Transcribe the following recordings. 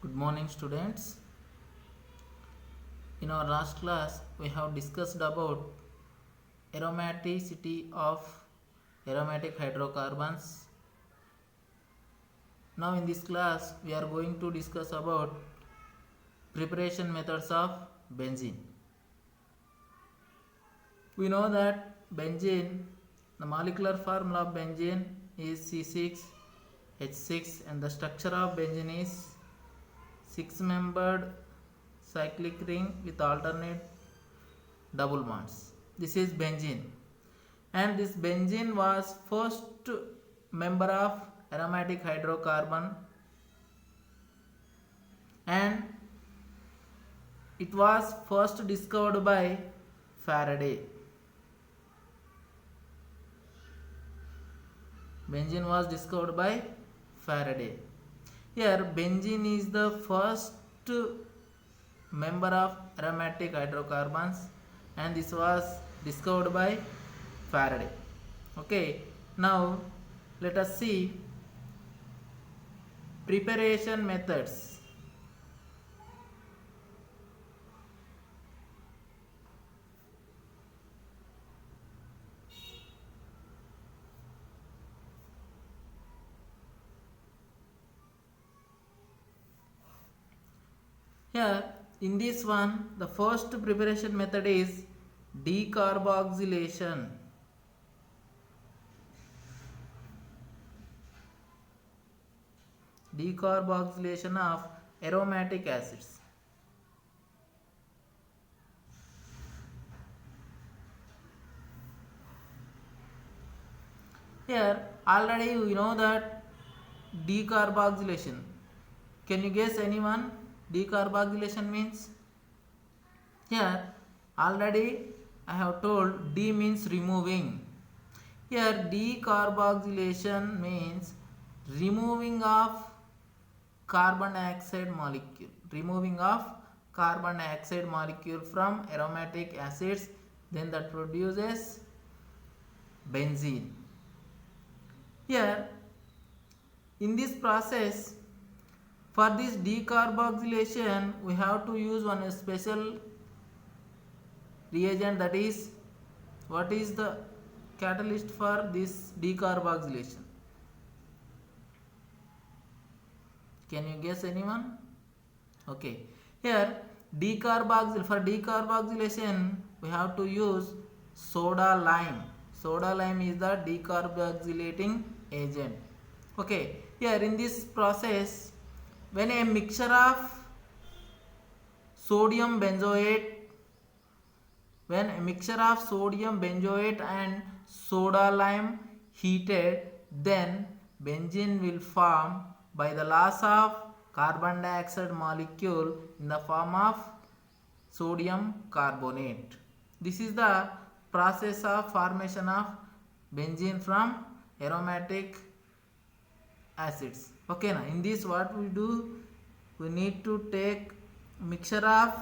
Good morning, students. In our last class, we have discussed about aromaticity of aromatic hydrocarbons. Now, in this class, we are going to discuss about preparation methods of benzene. We know that benzene, the molecular formula of benzene is C6H6, and the structure of benzene is six-membered cyclic ring with alternate double bonds. This is benzene, and this benzene was first member of aromatic hydrocarbon, and it was first discovered by Faraday. Benzene was discovered by Faraday. Here benzene is the first member of aromatic hydrocarbons, and this was discovered by Faraday. Okay, now let us see preparation methods. Here in this one, the first preparation method is decarboxylation. Decarboxylation of aromatic acids. Here already we know that decarboxylation. Can you guess anyone? Decarboxylation means? Here already I have told D means removing. Here decarboxylation means removing of carbon dioxide molecule. Removing of carbon dioxide molecule from aromatic acids, then that produces benzene. Here in this process, for this decarboxylation, we have to use one special reagent, that is, what is the catalyst for this decarboxylation? Can you guess anyone? Okay, here for decarboxylation we have to use soda lime. Soda lime is the decarboxylating agent. Okay, here in this process, when a mixture of sodium benzoate and soda lime heated, then benzene will form by the loss of carbon dioxide molecule in the form of sodium carbonate. This is the process of formation of benzene from aromatic acids. Okay, now in this what we do, we need to take mixture of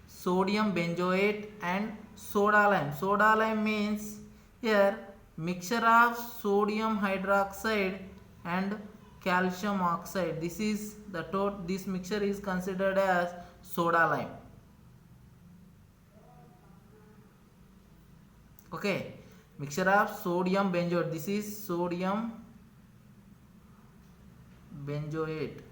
sodium benzoate and soda lime. Soda lime means here mixture of sodium hydroxide and calcium oxide. This is the this mixture is considered as soda lime. Okay, mixture of sodium benzoate. This is sodium benzoate.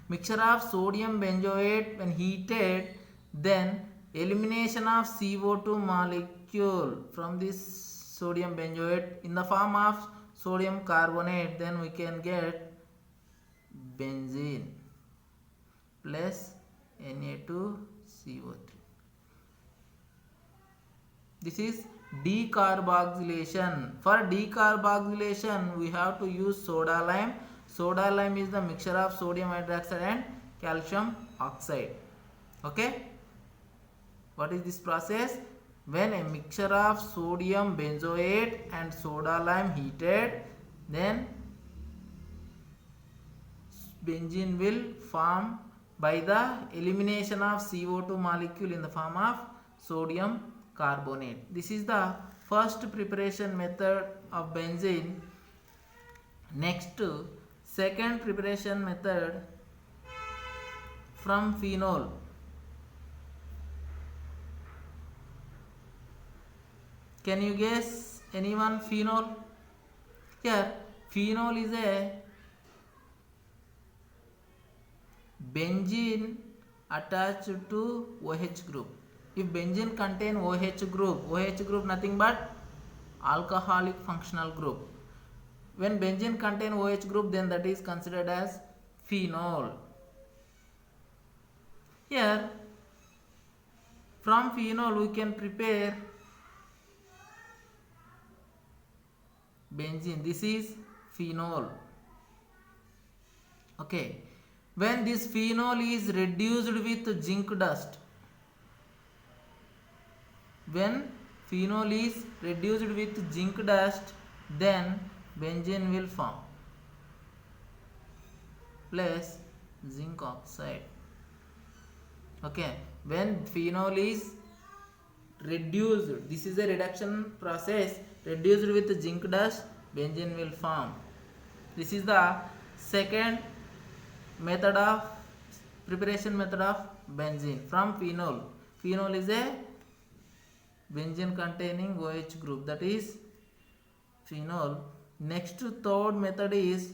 Mixture of sodium benzoate when heated, then elimination of CO2 molecule from this sodium benzoate in the form of sodium carbonate, then we can get benzene plus Na2CO3. This is decarboxylation. For decarboxylation we have to use soda lime. Soda lime is the mixture of sodium hydroxide and calcium oxide. Okay, what is this process? When a mixture of sodium benzoate and soda lime heated, then benzene will form by the elimination of CO2 molecule in the form of sodium carbonate. This is the first preparation method of benzene. Next, second preparation method from phenol. Can you guess anyone phenol? Here, phenol is a benzene attached to OH group. If benzene contain OH group nothing but alcoholic functional group. When benzene contain OH group, then that is considered as phenol. Here, from phenol we can prepare benzene. This is phenol. Okay. When this phenol is reduced with zinc dust, when phenol is reduced with zinc dust, then benzene will form plus zinc oxide. Okay, when phenol is reduced, this is a reduction process, reduced with zinc dust, benzene will form. This is the second method of preparation method of benzene from phenol. Phenol is a benzene containing OH group, that is phenol. Next, third method is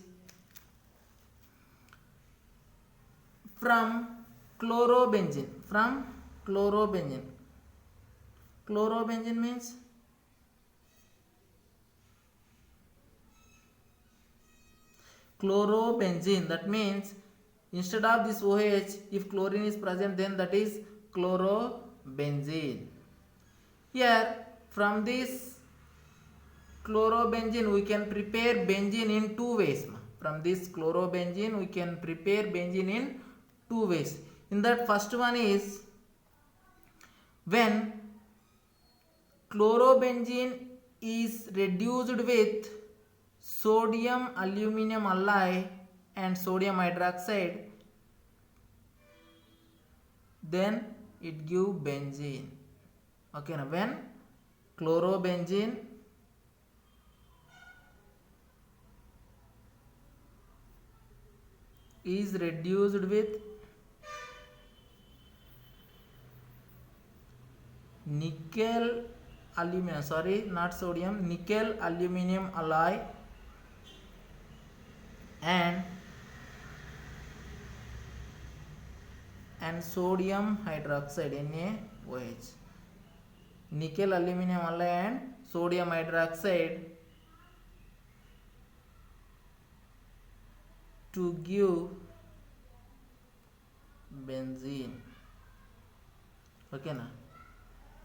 from chlorobenzene. From chlorobenzene. Chlorobenzene means chlorobenzene, that means instead of this OH, if chlorine is present, then that is chlorobenzene. Here, from this chlorobenzene we can prepare benzene in two ways. From this chlorobenzene we can prepare benzene in two ways. In that, first one is when chlorobenzene is reduced with sodium aluminum alloy and sodium hydroxide, then it give benzene. Okay, now when chlorobenzene is reduced with nickel aluminum, sorry, not sodium, nickel aluminum alloy and sodium hydroxide NaOH. Nickel aluminum alloy and sodium hydroxide to give benzene. Okay na?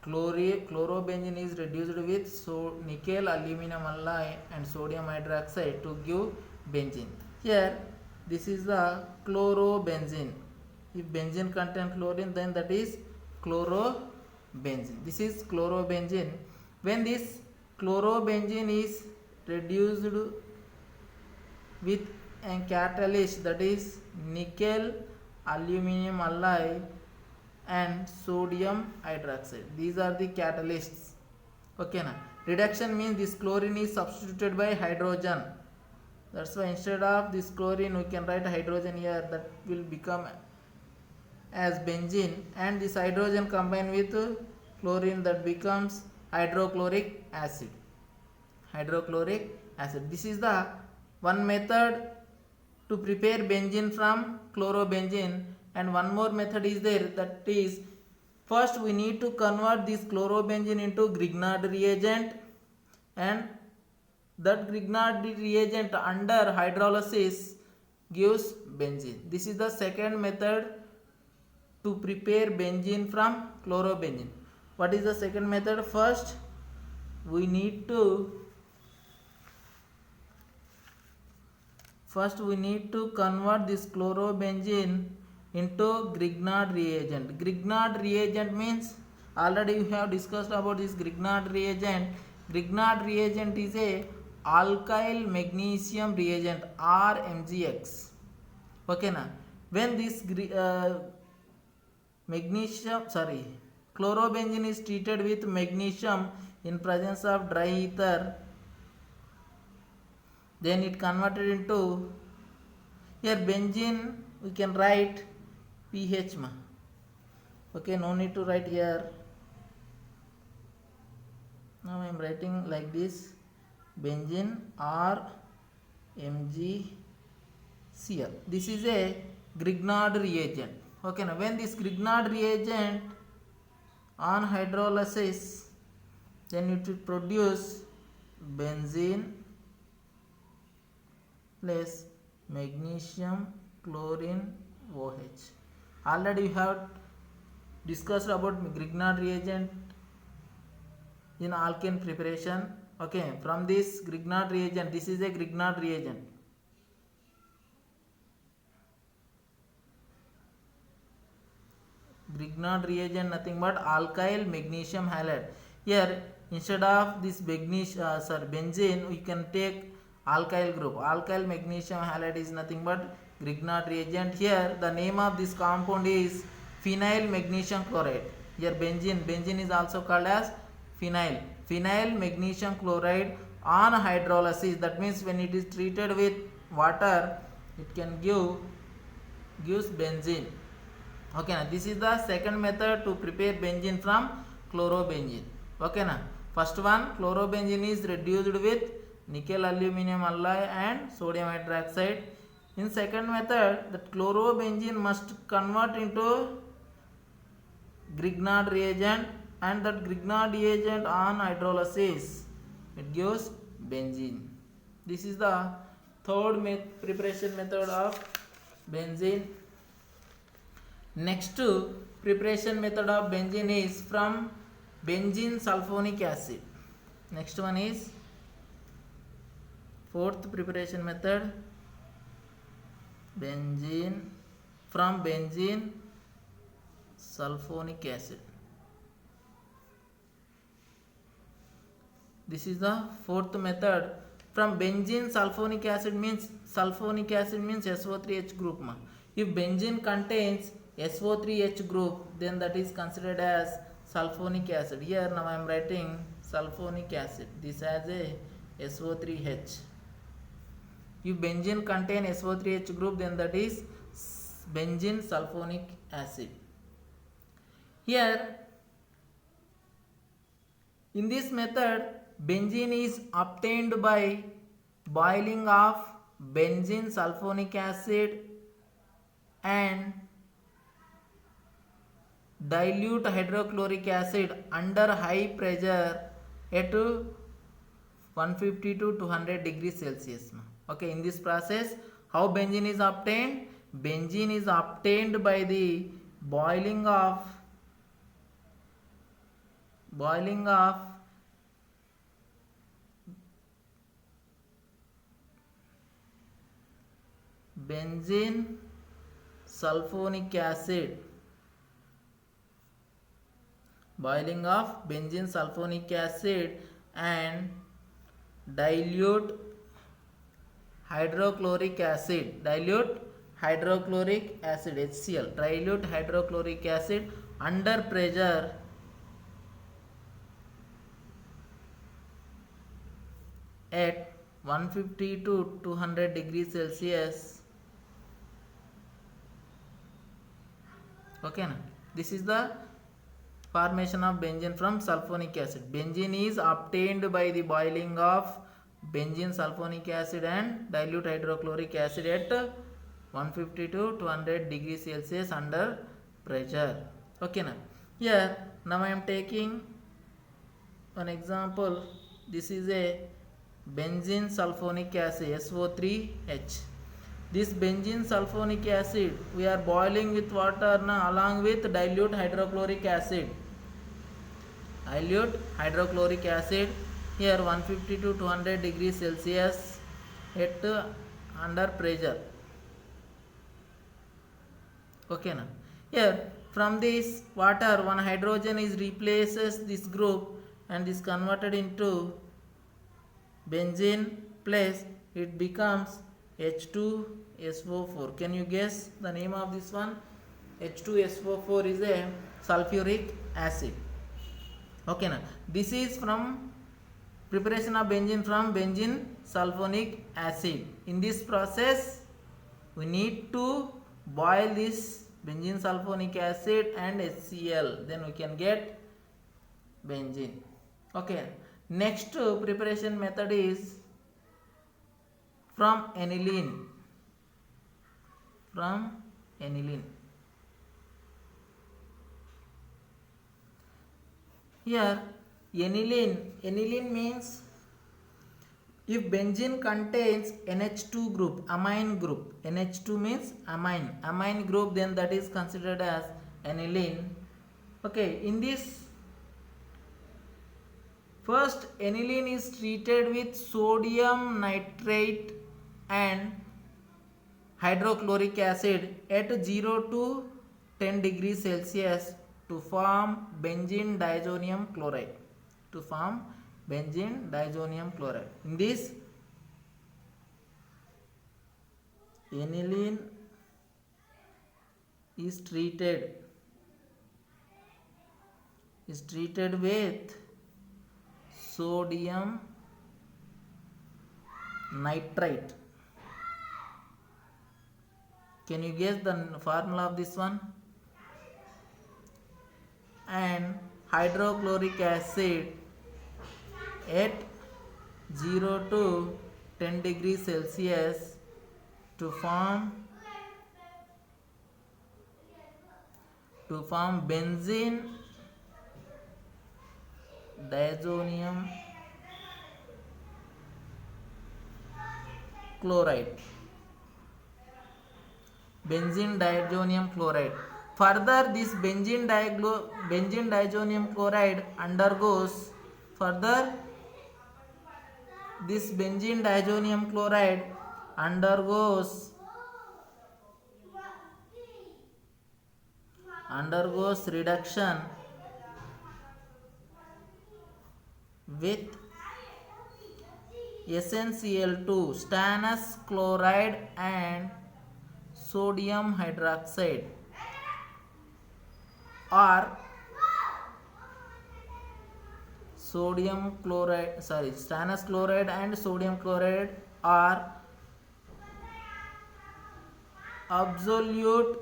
Chlorobenzene is reduced with nickel aluminum alloy and sodium hydroxide to give benzene. Here, this is the chlorobenzene. If benzene contains chlorine, then that is chlorobenzene. This is chlorobenzene. When this chlorobenzene is reduced with a catalyst, that is nickel aluminum alloy and sodium hydroxide. These are the catalysts. Okay na? Reduction means this chlorine is substituted by hydrogen. That's why instead of this chlorine we can write hydrogen here, that will become as benzene, and this hydrogen combined with chlorine, that becomes hydrochloric acid. Hydrochloric acid. This is the one method to prepare benzene from chlorobenzene, and one more method is there, that is, first we need to convert this chlorobenzene into Grignard reagent, and that Grignard reagent under hydrolysis gives benzene. This is the second method to prepare benzene from chlorobenzene. What is the second method? First, we need to convert this chlorobenzene into Grignard reagent. Grignard reagent means, already we have discussed about this Grignard reagent. Grignard reagent is a alkyl magnesium reagent, RMgX. Okay na? When this chlorobenzene is treated with magnesium, in presence of dry ether, then it converted into, here benzene we can write pH ma. Okay, no need to write here. Now I am writing like this, benzene or MgCl. This is a Grignard reagent. Okay, now when this Grignard reagent on hydrolysis, then it will produce benzene plus magnesium chlorine OH. Already we have discussed about Grignard reagent in alkane preparation. Okay, from this Grignard reagent, this is a Grignard reagent. Grignard reagent nothing but alkyl magnesium halide. Here instead of this benzene, we can take alkyl group. Alkyl magnesium halide is nothing but Grignard reagent. Here the name of this compound is phenyl magnesium chloride. Here benzene is also called as phenyl magnesium chloride on hydrolysis. That means when it is treated with water, it can gives benzene. Okay na, this is the second method to prepare benzene from chlorobenzene. Okay na, first one, chlorobenzene is reduced with nickel aluminum alloy and sodium hydroxide. In second method, that chlorobenzene must convert into Grignard reagent, and that Grignard reagent on hydrolysis, it gives benzene. This is the third preparation method of benzene. Next preparation method of benzene is from benzene sulfonic acid. Next one is fourth preparation method, from benzene sulfonic acid. This is the fourth method. From benzene sulfonic acid means SO3H group ma. If benzene contains SO3H group, then that is considered as sulfonic acid. Here now I am writing sulfonic acid. This has a SO3H. If benzene contain SO3H group, then that is benzene sulfonic acid. Here in this method, benzene is obtained by boiling of benzene sulfonic acid and dilute hydrochloric acid under high pressure at 150 to 200 degrees Celsius. Okay, in this process, how benzene is obtained? Benzene is obtained by the boiling of benzene sulfonic acid. Boiling of benzene sulfonic acid and dilute hydrochloric acid, HCl, dilute hydrochloric acid under pressure at 150 to 200 degrees Celsius. Okay na? This is the formation of benzene from sulfonic acid. Benzene is obtained by the boiling of benzene sulfonic acid and dilute hydrochloric acid at 150 to 200 degrees Celsius under pressure. Okay na? Here now I am taking an example. This is a benzene sulfonic acid, SO3H. This benzene sulfonic acid we are boiling with water na, along with dilute hydrochloric acid. Here 150 to 200 degrees Celsius at under pressure. Okay na? Here from this water, one hydrogen is replaces this group and is converted into benzene plus it becomes H2SO4. Can you guess the name of this one? H2SO4 is a sulfuric acid. Okay na, this is from preparation of benzene from benzene sulfonic acid. In this process we need to boil this benzene sulfonic acid and HCl, then we can get benzene. Okay, next preparation method is from aniline. Here aniline means if benzene contains NH2 group, amine group, NH2 means amine group, then that is considered as aniline. Okay, in this first aniline is treated with sodium nitrate and hydrochloric acid at 0 to 10 degrees Celsius to form benzene diazonium chloride. In this aniline is treated with sodium nitrite. Can you guess the formula of this one? And hydrochloric acid at 0 to 10 degrees Celsius to form benzene diazonium chloride. Further, this benzene diazonium chloride undergoes reduction with SnCl2, stannous chloride and sodium hydroxide, or stannous chloride and sodium chloride are absolute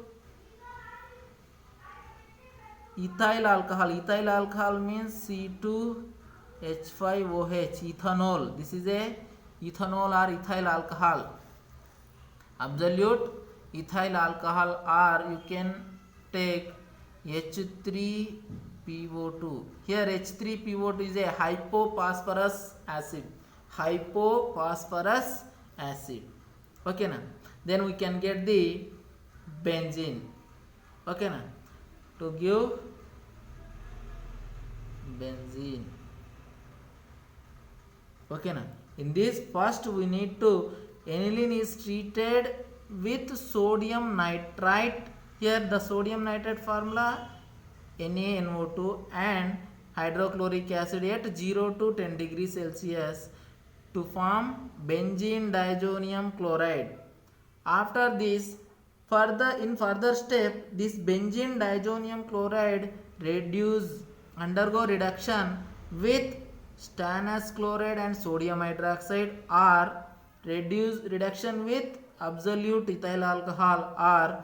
ethyl alcohol. Ethyl alcohol means C2H5OH, ethanol. This is a ethanol or ethyl alcohol. Absolute ethyl alcohol, or you can take H3PO2. Here H3PO2 is a hypophosphorus acid. Okay na? Then we can get the benzene. Okay na? To give benzene. Okay na? In this, first we need to, aniline is treated with sodium nitrite. Here the sodium nitrate formula NaNO2 and hydrochloric acid at 0 to 10 degrees Celsius to form benzene diazonium chloride. After this, in further step, this benzene diazonium chloride undergo reduction with stannous chloride and sodium hydroxide, or reduction with absolute ethyl alcohol or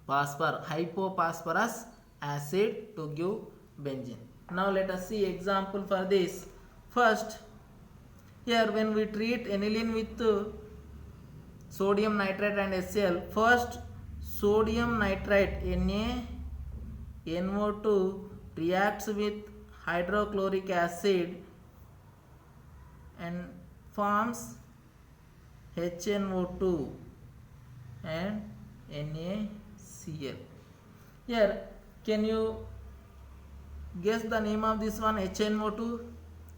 hypophosphorus acid to give benzene. Now let us see example for this. First, here when we treat aniline with sodium nitrate and HCl, first sodium nitrite NaNO2 reacts with hydrochloric acid and forms HNO2 and NaCl. Here, can you guess the name of this one, HNO2?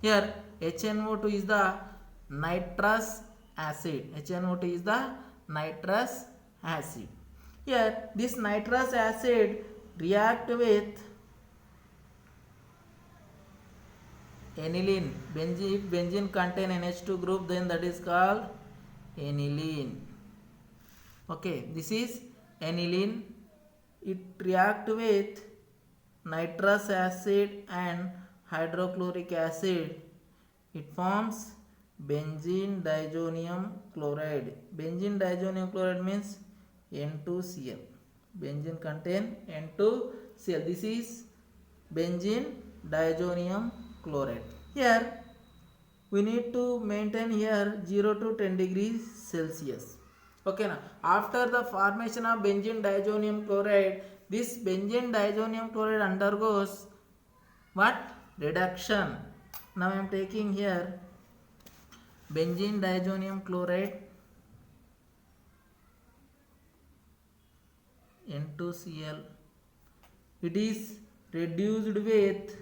Here, HNO2 is the nitrous acid. HNO2 is the nitrous acid. Here, this nitrous acid react with aniline. If benzene contain NH2 group, then that is called aniline. Okay, this is aniline. It react with nitrous acid and hydrochloric acid, it forms benzene diazonium chloride. Benzene diazonium chloride means N2Cl. Benzene contain N2Cl. This is benzene diazonium chloride. Here we need to maintain here 0 to 10 degrees Celsius. Okay, now after the formation of benzene diazonium chloride, this benzene diazonium chloride undergoes what? Reduction. Now I am taking here benzene diazonium chloride N2Cl. It is reduced with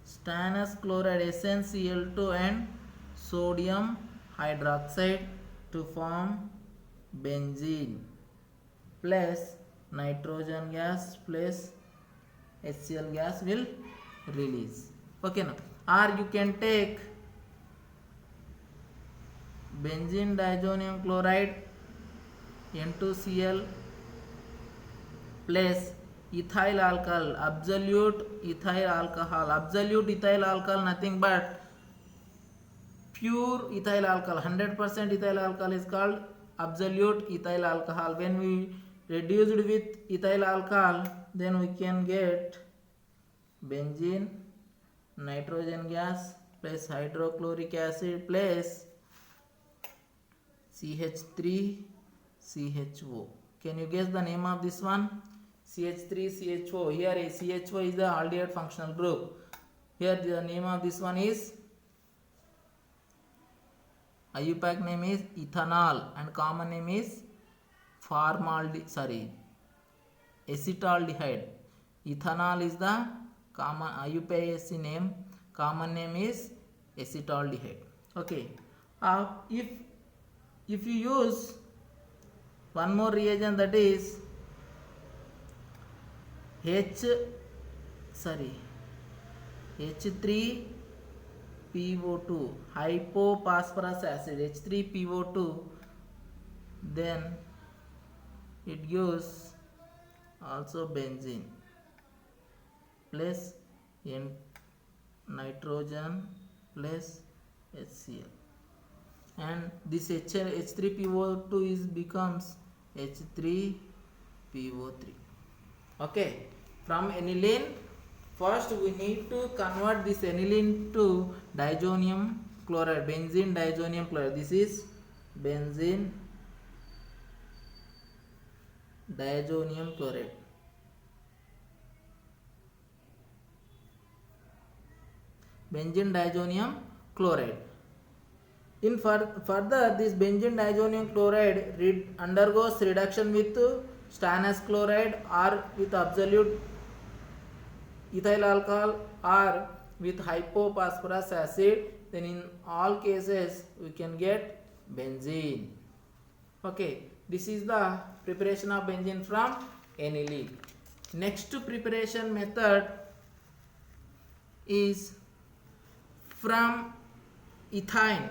stannous chloride SnCl2 and sodium hydroxide to form benzene plus nitrogen gas plus HCl gas will release. Okay, now or you can take benzene diazonium chloride N2Cl plus ethyl alcohol, absolute ethyl alcohol, nothing but pure ethyl alcohol, 100% ethyl alcohol is called absolute ethyl alcohol. When we reduced with ethyl alcohol, then we can get benzene, nitrogen gas plus hydrochloric acid plus CH3CHO. Can you guess the name of this one? CH3CHO. Here a CHO is the aldehyde functional group. Here the name of this one is, IUPAC name is ethanol and common name is acetaldehyde. Ethanol is the common IUPAC name, common name is acetaldehyde. Okay. If you use one more reagent, that is H3PO2, hypophosphorus acid, H3PO2, then it gives also benzene plus nitrogen plus HCl, and this H3PO2 is becomes H3PO3. Okay, from aniline, first we need to convert this aniline to diazonium chloride, benzene diazonium chloride. This is benzene diazonium chloride. Benzene diazonium chloride. In further, this benzene diazonium chloride undergoes reduction with stannous chloride or with absolute ethyl alcohol or with hypophosphorus acid. Then in all cases we can get benzene. Okay, this is the preparation of benzene from aniline. Next preparation method is from ethine.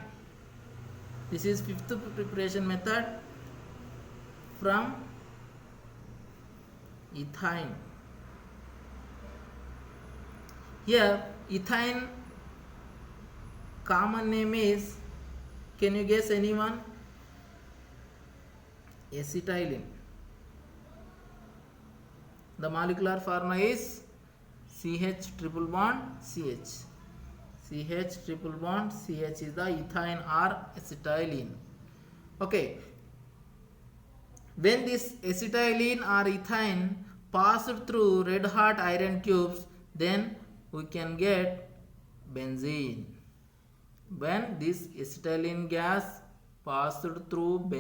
This is fifth preparation method from ethine. Here ethine common name is, can you guess anyone? Acetylene. The molecular formula is CH triple bond CH. CH triple bond CH is the ethine or acetylene. Okay. When this acetylene or ethine passed through red hot iron tubes, then we can get benzene. When this acetylene gas passed through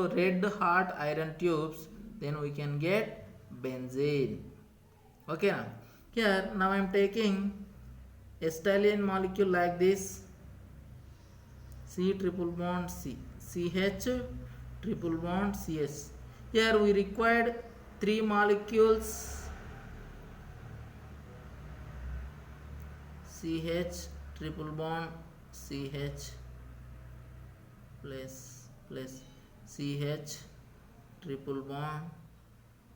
red hot iron tubes, then we can get benzene. Okay, now here now I am taking acetylene molecule like this, C triple bond C, CH triple bond CH. Here we required 3 molecules, CH triple bond CH plus CH triple bond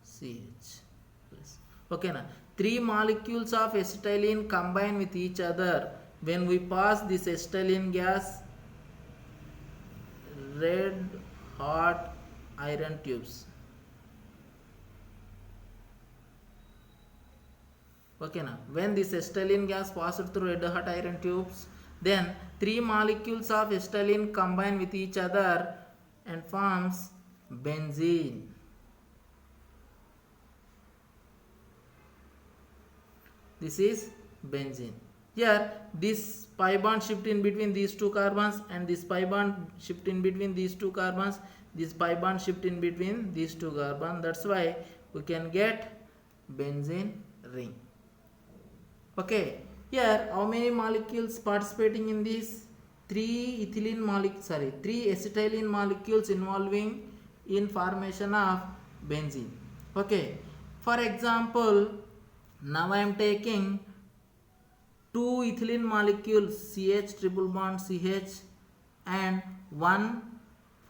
CH plus. Okay na, three molecules of acetylene combine with each other when we pass this acetylene gas red hot iron tubes. Okay na, when this acetylene gas passed through red hot iron tubes, then three molecules of acetylene combine with each other and forms benzene. This is benzene. Here this pi bond shift in between these two carbons, and this pi bond shift in between these two carbons, this pi bond shift in between these two carbons. That's why we can get benzene ring. Okay, here how many molecules participating in this? Three acetylene molecules involving in formation of benzene. Okay, for example, now I am taking two ethylene molecules CH triple bond CH and one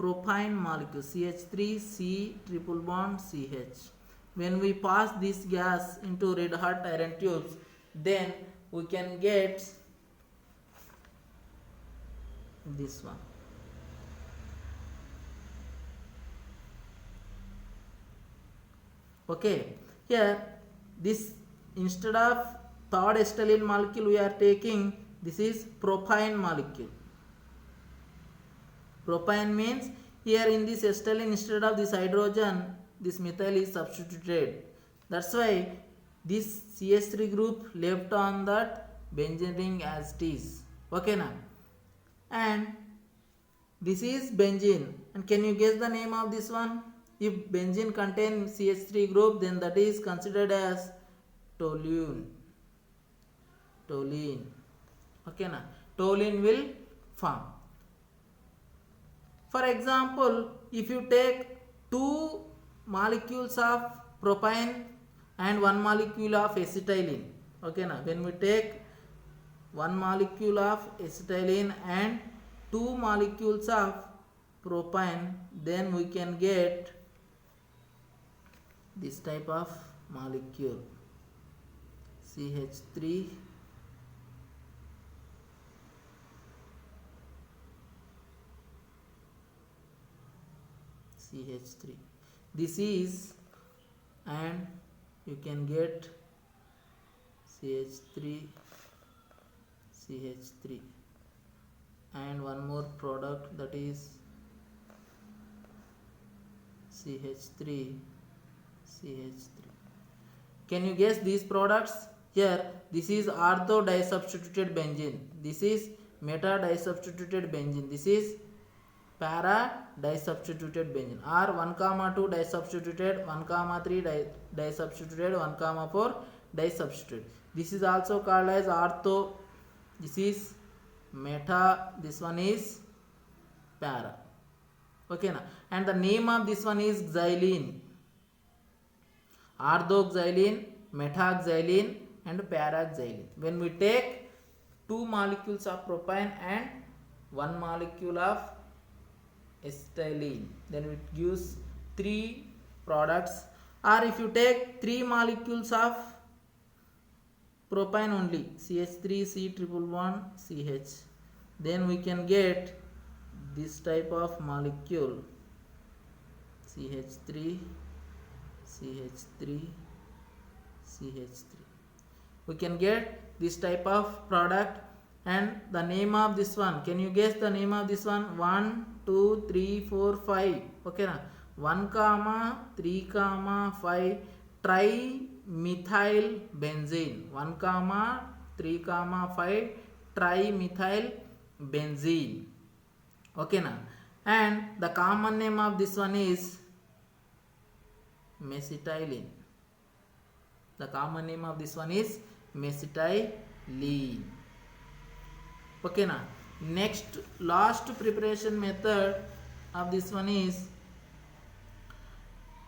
propane molecule CH3C triple bond CH. When we pass this gas into red hot iron tubes, then we can get this one. Okay, here this, instead of third acetylene molecule we are taking, this is propane molecule. Propane means here in this acetylene, instead of this hydrogen, this methyl is substituted. That's why this CH3 group left on that benzene ring as it is. Okay now, and this is benzene, and can you guess the name of this one? If benzene contains CH3 group, then that is considered as toluene. Toluene. Okay na, toluene will form. For example, if you take two molecules of propane and one molecule of acetylene, okay na, when we take one molecule of acetylene and two molecules of propane, then we can get this type of molecule CH3 CH3. This is, and you can get CH3 CH3 and one more product, that is CH3 CH3. Can you guess these products? Here this is ortho disubstituted benzene, this is meta disubstituted benzene, this is para disubstituted benzene, or 1,2 disubstituted, 1,3 disubstituted, 1,4 disubstituted. This is also called as ortho, this is meta, this one is para. Okay na, and the name of this one is xylene. Orthoxylene, metaxylene and paraxylene. When we take two molecules of propane and one molecule of acetylene, then it gives three products. Or if you take three molecules of propane only, CH3C triple bond CH, then we can get this type of molecule CH3 CH3 CH3. We can get this type of product, and the name of this one, can you guess the name of this one? 1 2 3 4 5. Okay na, 1, 3, 5 trimethyl benzene, 1, 3, 5 trimethyl benzene. Okay na, and the common name of this one is mesitylene. The common name of this one is mesitylene. Okay na, next last preparation method of this one is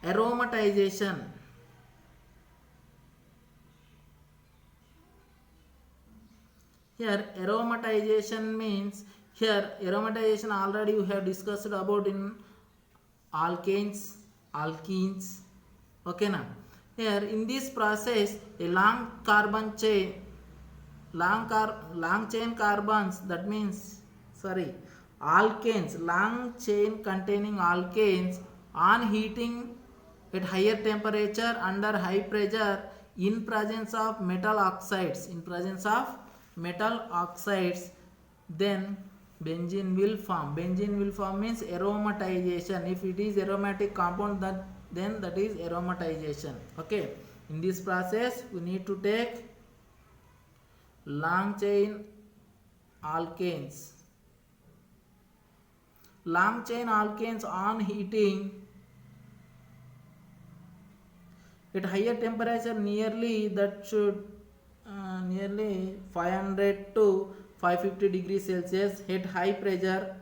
aromatization. Here aromatization means, Here aromatization already we have discussed about in alkanes, alkenes. Okay now. Here in this process a long chain carbons, that means sorry, alkanes, long chain containing alkanes on heating at higher temperature under high pressure in presence of metal oxides, then benzene will form means aromatization. If it is aromatic compound, then that is aromatization. Okay, in this process we need to take long chain alkanes. Long chain alkanes on heating at higher temperature, nearly 500 to 550 degrees Celsius. At high pressure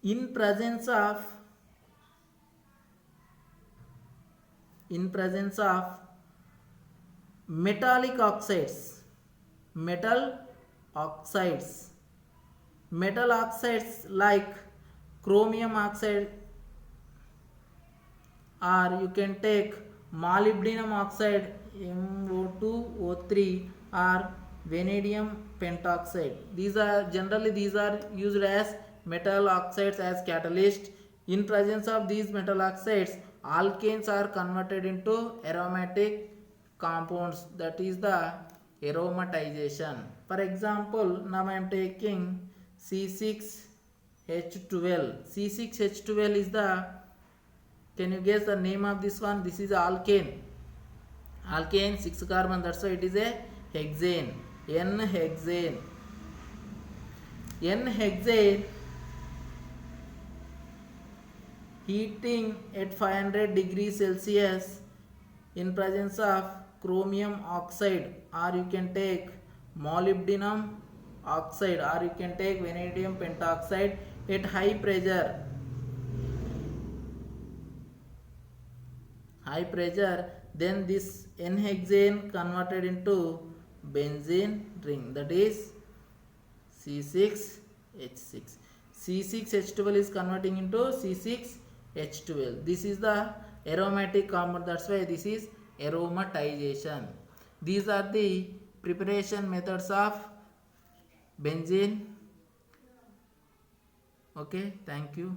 in presence of metallic oxides, metal oxides like chromium oxide, or you can take molybdenum oxide MO2O3, or vanadium pentoxide. These are used as metal oxides as catalyst. In presence of these metal oxides, alkanes are converted into aromatic compounds, that is the aromatization. For example, now I am taking C6H12. C6H12 is the, can you guess the name of this one? This is alkane. 6 carbon, that's why it is a hexane. N-hexane heating at 500 degrees Celsius in presence of chromium oxide, or you can take molybdenum oxide, or you can take vanadium pentoxide at high pressure, then this N-hexane converted into benzene ring, that is C6H6. C6H12 is converting into C6H12. This is the aromatic compound, that's why this is aromatization. These are the preparation methods of benzene. Okay, thank you.